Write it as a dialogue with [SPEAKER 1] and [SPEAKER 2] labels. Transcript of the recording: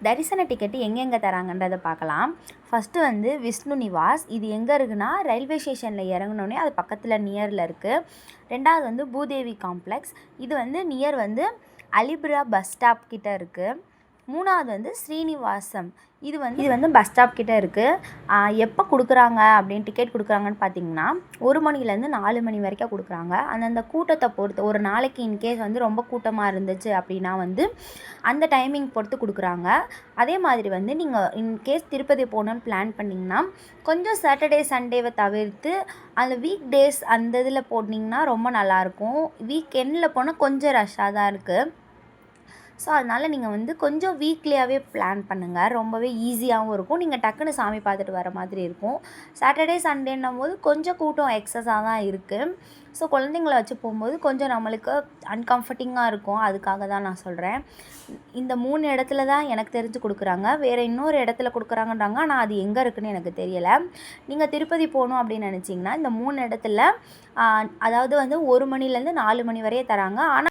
[SPEAKER 1] தரிசன டிக்கெட்டு எங்கெங்கே தராங்கன்றதை பார்க்கலாம். ஃபஸ்ட்டு வந்து விஷ்ணு நிவாஸ். இது எங்கே இருக்குன்னா ரயில்வே ஸ்டேஷனில் இறங்குனோடனே அது பக்கத்தில் நியரில் இருக்குது. ரெண்டாவது வந்து பூதேவி காம்ப்ளெக்ஸ். இது வந்து நியர் வந்து அலிபுரா பஸ் ஸ்டாப் கிட்டே இருக்குது. மூணாவது வந்து ஸ்ரீனிவாசம். இது வந்து பஸ் ஸ்டாப் கிட்டே இருக்குது. எப்போ கொடுக்குறாங்க அப்படின்னு டிக்கெட் கொடுக்குறாங்கன்னு பார்த்தீங்கன்னா 1 மணிலேருந்து 4 மணி வரைக்கும் கொடுக்குறாங்க. அந்தந்த கூட்டத்தை பொறுத்து ஒரு நாளைக்கு இன்கேஸ் வந்து ரொம்ப கூட்டமாக இருந்துச்சு அப்படின்னா வந்து அந்த டைமிங் பொறுத்து கொடுக்குறாங்க. அதே மாதிரி வந்து நீங்கள் இன்கேஸ் திருப்பதி போகணுன்னு பிளான் பண்ணிங்கன்னா கொஞ்சம் சாட்டர்டே சண்டேவை தவிர்த்து அந்த வீக் டேஸ் அந்த இதில் போட்டிங்கன்னா ரொம்ப நல்லாயிருக்கும். வீக் எண்டில் போனால் கொஞ்சம் ரஷ்ஷாக தான் இருக்குது. ஸோ அதனால் நீங்கள் வந்து கொஞ்சம் வீக்லியாகவே பிளான் பண்ணுங்கள். ரொம்பவே ஈஸியாகவும் இருக்கும். நீங்கள் டக்குன்னு சாமி பார்த்துட்டு வர மாதிரி இருக்கும். சாட்டர்டே சண்டேன்னும் போது கொஞ்சம் கூட்டம் எக்ஸஸாக தான் இருக்குது. ஸோ குழந்தைங்கள வச்சு போகும்போது கொஞ்சம் நம்மளுக்கு அன்கம்ஃபர்டிங்காக இருக்கும். அதுக்காக தான் நான் சொல்கிறேன். இந்த 3 இடத்துல தான் எனக்கு தெரிஞ்சு கொடுக்குறாங்க. வேறு இன்னொரு இடத்துல கொடுக்குறாங்கன்றாங்க. ஆனால் அது எங்கே இருக்குதுன்னு எனக்கு தெரியலை. நீங்கள் திருப்பதி போகணும் அப்படின்னு நினச்சிங்கன்னா இந்த 3 இடத்துல அதாவது வந்து 1 மணிலேருந்து 4 மணி வரையே தராங்க. ஆனால்